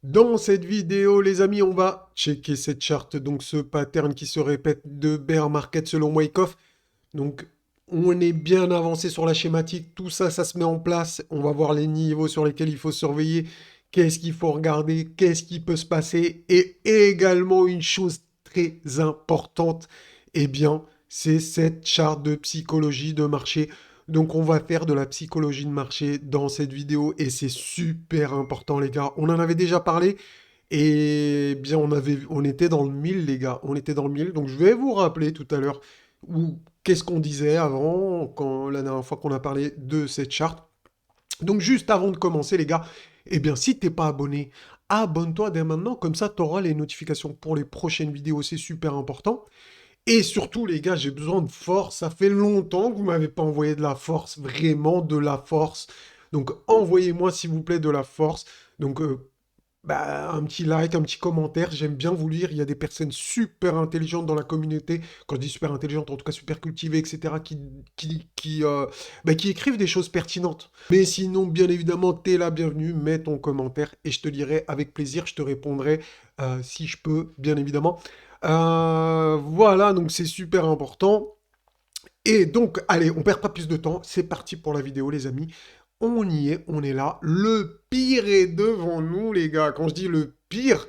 Dans cette vidéo, les amis, on va checker cette charte, donc ce pattern qui se répète de bear market selon Wyckoff. Donc, on est bien avancé sur la schématique, tout ça, ça se met en place. On va voir les niveaux sur lesquels il faut surveiller, qu'est-ce qu'il faut regarder, qu'est-ce qui peut se passer. Et également une chose très importante, eh bien, c'est cette charte de psychologie de marché. Donc on va faire de la psychologie de marché dans cette vidéo et c'est super important les gars. On en avait déjà parlé et bien on était dans le 1000 les gars. On était dans le 1000. Donc je vais vous rappeler tout à l'heure où qu'est-ce qu'on disait avant, la dernière fois qu'on a parlé de cette charte. Donc juste avant de commencer les gars, eh bien si t'es pas abonné, abonne-toi dès maintenant. Comme ça tu auras les notifications pour les prochaines vidéos. C'est super important. Et surtout, les gars, j'ai besoin de force. Ça fait longtemps que vous m'avez pas envoyé de la force, vraiment de la force. Donc, envoyez-moi, s'il vous plaît, de la force. Donc, un petit like, un petit commentaire. J'aime bien vous lire. Il y a des personnes super intelligentes dans la communauté. Quand je dis super intelligentes, en tout cas super cultivées, etc., qui écrivent des choses pertinentes. Mais sinon, bien évidemment, t'es la bienvenue. Mets ton commentaire et je te lirai avec plaisir. Je te répondrai si je peux, bien évidemment. Voilà, donc c'est super important. Et donc, allez, on perd pas plus de temps. C'est parti pour la vidéo, les amis. On y est, on est là. Le pire est devant nous, les gars. Quand je dis le pire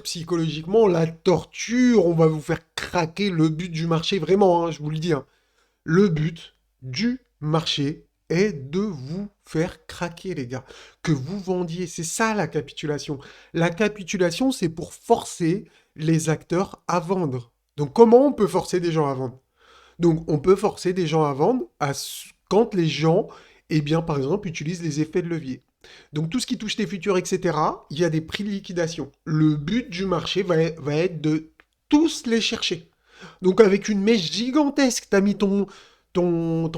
psychologiquement, la torture, on va vous faire craquer le but du marché. Vraiment, hein, je vous le dis, hein. Le but du marché est de vous faire craquer, les gars. Que vous vendiez, c'est ça la capitulation. La capitulation, c'est pour forcer les acteurs à vendre. Donc comment on peut forcer des gens à vendre? Donc on peut forcer des gens à vendre quand les gens, eh bien par exemple, utilisent les effets de levier. Donc tout ce qui touche les futurs, etc., il y a des prix de liquidation. Le but du marché va être de tous les chercher. Donc avec une mèche gigantesque, tu as mis ton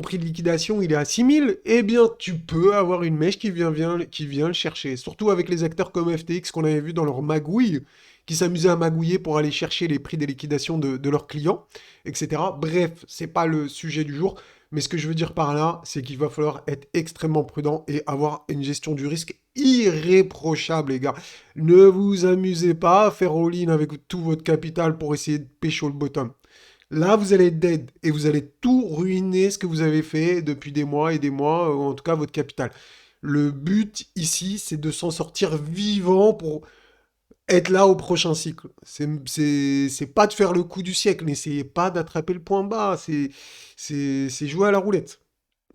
prix de liquidation, il est à 6 000, eh bien tu peux avoir une mèche qui vient le chercher. Surtout avec les acteurs comme FTX qu'on avait vu dans leur magouille, qui s'amusaient à magouiller pour aller chercher les prix des liquidations de leurs clients, etc. Bref, c'est pas le sujet du jour. Mais ce que je veux dire par là, c'est qu'il va falloir être extrêmement prudent et avoir une gestion du risque irréprochable, les gars. Ne vous amusez pas à faire all-in avec tout votre capital pour essayer de pécho le bottom. Là, vous allez être dead et vous allez tout ruiner ce que vous avez fait depuis des mois et des mois, ou en tout cas votre capital. Le but ici, c'est de s'en sortir vivant pour être là au prochain cycle. C'est pas de faire le coup du siècle, n'essayez pas d'attraper le point bas, c'est jouer à la roulette.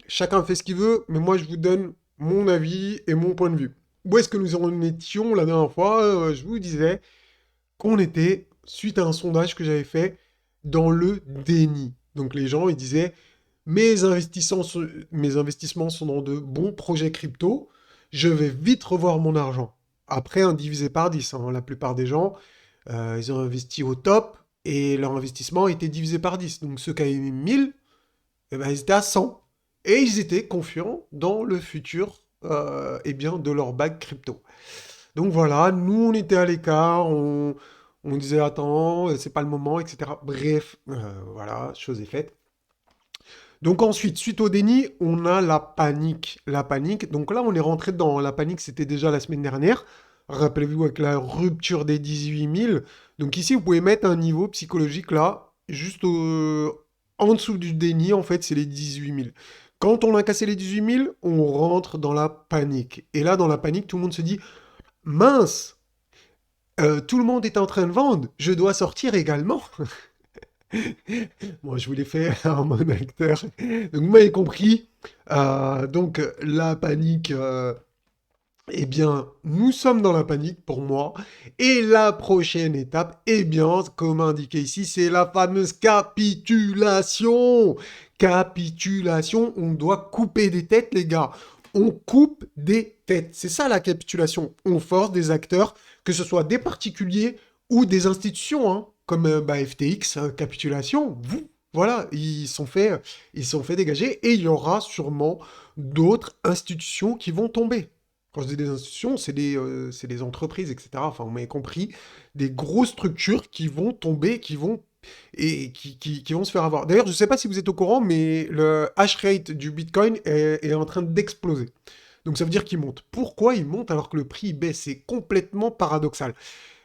Chacun fait ce qu'il veut, mais moi je vous donne mon avis et mon point de vue. Où est-ce que nous en étions la dernière fois? Je vous disais qu'on était, suite à un sondage que j'avais fait, dans le déni. Donc les gens, ils disaient, mes investissements sont dans de bons projets crypto, je vais vite revoir mon argent. Après, un divisé par 10, hein. La plupart des gens, ils ont investi au top et leur investissement a été divisé par 10. Donc ceux qui avaient mis 1000, eh ben, ils étaient à 100. Et ils étaient confiants dans le futur eh bien, de leur bague crypto. Donc voilà, nous on était à l'écart, on disait attends, c'est pas le moment, etc. Bref, voilà, chose est faite. Donc ensuite, suite au déni, on a la panique. La panique, donc là on est rentré dans la panique, c'était déjà la semaine dernière. Rappelez-vous avec la rupture des 18 000. Donc ici, vous pouvez mettre un niveau psychologique là, juste en dessous du déni, en fait, c'est les 18 000. Quand on a cassé les 18 000, on rentre dans la panique. Et là, dans la panique, tout le monde se dit, mince, tout le monde est en train de vendre, je dois sortir également. Moi, je vous l'ai fait en mode acteur. Donc, vous m'avez compris. Donc, la panique, eh bien, nous sommes dans la panique pour moi. Et la prochaine étape, eh bien, comme indiqué ici, c'est la fameuse capitulation. Capitulation, on doit couper des têtes, les gars. On coupe des têtes. C'est ça la capitulation. On force des acteurs, que ce soit des particuliers ou des institutions, hein, comme FTX, capitulation. Voilà, ils sont fait dégager et il y aura sûrement d'autres institutions qui vont tomber. Quand je dis des institutions, c'est des entreprises, etc. Enfin, vous m'avez compris, des grosses structures qui vont tomber, qui vont se faire avoir. D'ailleurs, je ne sais pas si vous êtes au courant, mais le hash rate du Bitcoin est en train d'exploser. Donc ça veut dire qu'il monte. Pourquoi il monte alors que le prix baisse? C'est complètement paradoxal.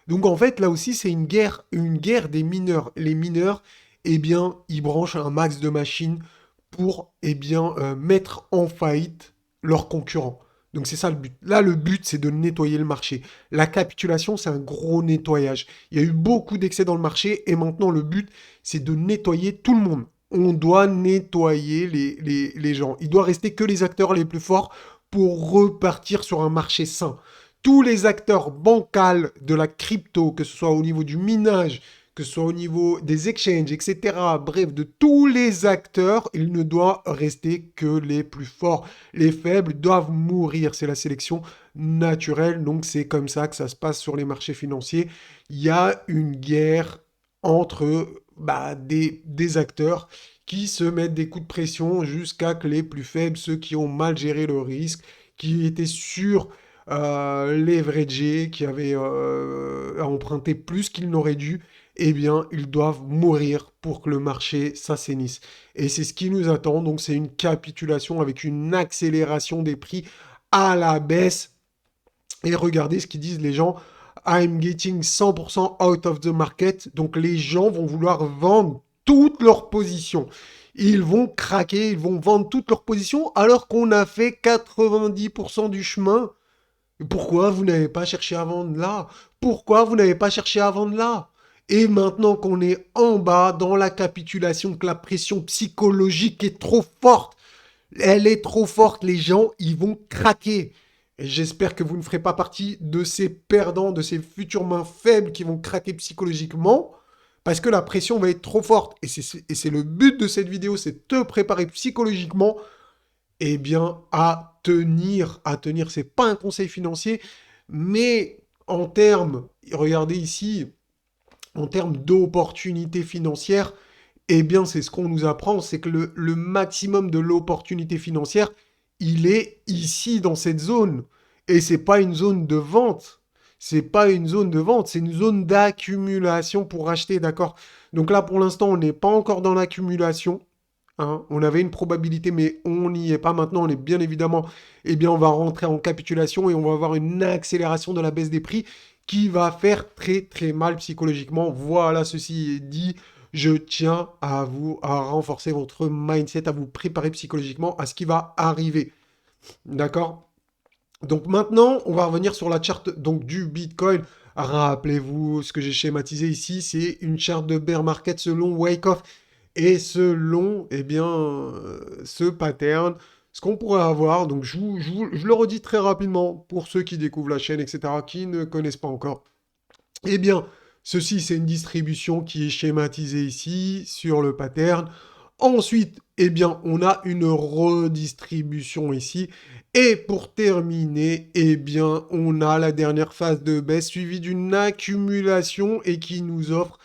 Donc en fait, là aussi, c'est une guerre des mineurs. Les mineurs, eh bien, ils branchent un max de machines pour, eh bien, mettre en faillite leurs concurrents. Donc c'est ça le but. Là, le but, c'est de nettoyer le marché. La capitulation, c'est un gros nettoyage. Il y a eu beaucoup d'excès dans le marché et maintenant, le but, c'est de nettoyer tout le monde. On doit nettoyer les gens. Il doit rester que les acteurs les plus forts pour repartir sur un marché sain. Tous les acteurs bancals de la crypto, que ce soit au niveau du minage, que ce soit au niveau des exchanges, etc. Bref, de tous les acteurs, il ne doit rester que les plus forts. Les faibles doivent mourir. C'est la sélection naturelle. Donc c'est comme ça que ça se passe sur les marchés financiers. Il y a une guerre entre des acteurs qui se mettent des coups de pression jusqu'à que les plus faibles, ceux qui ont mal géré le risque, qui étaient sûrs leveragés, qui avaient emprunté plus qu'ils n'auraient dû, eh bien, ils doivent mourir pour que le marché s'assainisse. Et c'est ce qui nous attend. Donc, c'est une capitulation avec une accélération des prix à la baisse. Et regardez ce qu'ils disent les gens. I'm getting 100% out of the market. Donc, les gens vont vouloir vendre toutes leurs positions. Ils vont craquer, ils vont vendre toutes leurs positions alors qu'on a fait 90% du chemin. Pourquoi vous n'avez pas cherché à vendre là? Pourquoi vous n'avez pas cherché à vendre là? Et maintenant qu'on est en bas dans la capitulation, que la pression psychologique est trop forte, elle est trop forte, les gens, ils vont craquer. Et j'espère que vous ne ferez pas partie de ces perdants, de ces futures mains faibles qui vont craquer psychologiquement, parce que la pression va être trop forte. Et c'est le but de cette vidéo, c'est te préparer psychologiquement eh bien, à tenir. À tenir, c'est pas un conseil financier, mais en termes, regardez ici, en termes d'opportunités financières, eh bien, c'est ce qu'on nous apprend, c'est que le maximum de l'opportunité financière, il est ici, dans cette zone. Et c'est pas une zone de vente. C'est pas une zone de vente, c'est une zone d'accumulation pour acheter, d'accord? Donc là, pour l'instant, on n'est pas encore dans l'accumulation. Hein. On avait une probabilité, mais on n'y est pas maintenant. On est bien évidemment, eh bien, on va rentrer en capitulation et on va avoir une accélération de la baisse des prix qui va faire très très mal psychologiquement. Voilà, ceci est dit. Je tiens à vous à renforcer votre mindset, à vous préparer psychologiquement à ce qui va arriver. D'accord? Donc maintenant, on va revenir sur la charte donc, du Bitcoin. Rappelez-vous, ce que j'ai schématisé ici, c'est une charte de bear market selon Wyckoff et selon eh bien, ce pattern. Ce qu'on pourrait avoir, donc je le redis très rapidement pour ceux qui découvrent la chaîne, etc., qui ne connaissent pas encore. Eh bien, ceci, c'est une distribution qui est schématisée ici sur le pattern. Ensuite, eh bien, on a une redistribution ici. Et pour terminer, eh bien, on a la dernière phase de baisse suivie d'une accumulation et qui nous offre,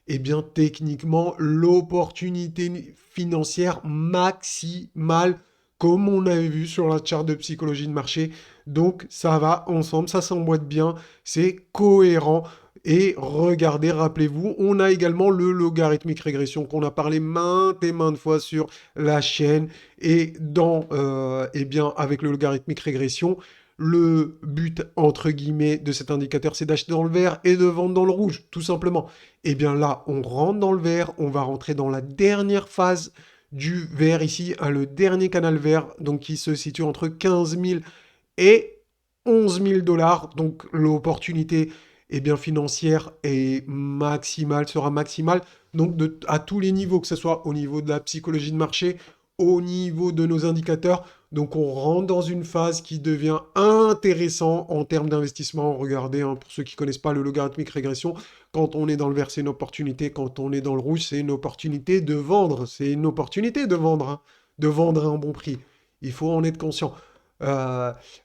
eh bien, techniquement, l'opportunité financière maximale comme on avait vu sur la charte de psychologie de marché. Donc, ça va ensemble, ça s'emboîte bien, c'est cohérent. Et regardez, rappelez-vous, on a également le logarithmique régression qu'on a parlé maintes et maintes fois sur la chaîne. Et eh bien, avec le logarithmique régression, le but, entre guillemets, de cet indicateur, c'est d'acheter dans le vert et de vendre dans le rouge, tout simplement. Et bien là, on rentre dans le vert, on va rentrer dans la dernière phase du vert ici, hein, le dernier canal vert, donc qui se situe entre 15 000 et 11 000 dollars. Donc l'opportunité eh bien, financière est maximale, sera maximale. Donc à tous les niveaux, que ce soit au niveau de la psychologie de marché, au niveau de nos indicateurs. Donc on rentre dans une phase qui devient intéressant en termes d'investissement. Regardez, hein, pour ceux qui ne connaissent pas le logarithmique régression, quand on est dans le vert, c'est une opportunité. Quand on est dans le rouge, c'est une opportunité de vendre. C'est une opportunité de vendre, hein, de vendre à un bon prix. Il faut en être conscient.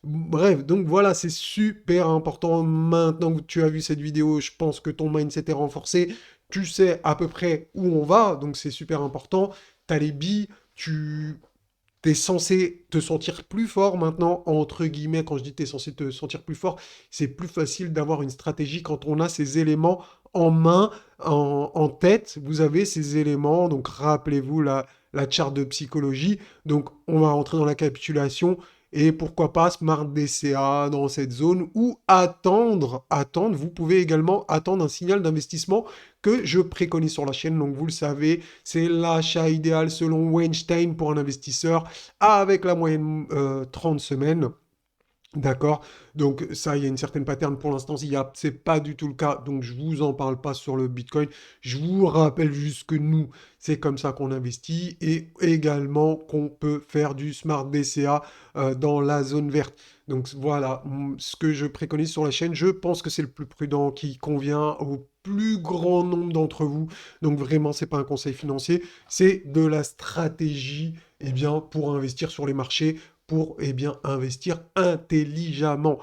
Bref, donc voilà, c'est super important. Maintenant que tu as vu cette vidéo, je pense que ton mindset est renforcé. Tu sais à peu près où on va, donc c'est super important. Tu as les billes, tu es censé te sentir plus fort maintenant, entre guillemets. Quand je dis tu es censé te sentir plus fort, c'est plus facile d'avoir une stratégie quand on a ces éléments en main, en tête. Vous avez ces éléments, donc rappelez-vous la charte de psychologie. Donc on va rentrer dans la capitulation. et pourquoi pas Smart DCA dans cette zone ou attendre, vous pouvez également attendre un signal d'investissement que je préconise sur la chaîne. Donc vous le savez, c'est l'achat idéal selon Weinstein pour un investisseur avec la moyenne 30 semaines. D'accord? Donc ça, il y a une certaine pattern. Pour l'instant, c'est pas du tout le cas. Donc je vous en parle pas sur le Bitcoin. Je vous rappelle juste que nous, c'est comme ça qu'on investit et également qu'on peut faire du Smart DCA dans la zone verte. Donc voilà, ce que je préconise sur la chaîne, je pense que c'est le plus prudent qui convient au plus grand nombre d'entre vous. Donc vraiment, c'est pas un conseil financier, c'est de la stratégie, eh bien, pour investir sur les marchés pour eh bien, investir intelligemment.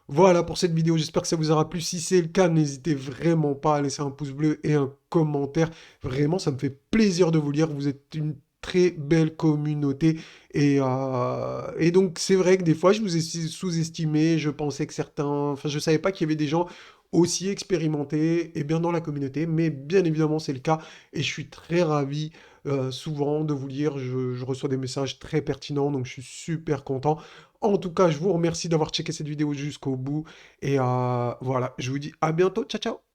Voilà pour cette vidéo, j'espère que ça vous aura plu. Si c'est le cas, n'hésitez vraiment pas à laisser un pouce bleu et un commentaire. Vraiment, ça me fait plaisir de vous lire. Vous êtes une très belle communauté. Et donc, c'est vrai que des fois, je vous ai sous-estimé. Je pensais que certains... Enfin, je ne savais pas qu'il y avait des gens aussi expérimentés et bien dans la communauté. Mais bien évidemment, c'est le cas. Et je suis très ravi souvent de vous lire. Je reçois des messages très pertinents, donc je suis super content. En tout cas, je vous remercie d'avoir checké cette vidéo jusqu'au bout. Et voilà, je vous dis à bientôt. Ciao, ciao!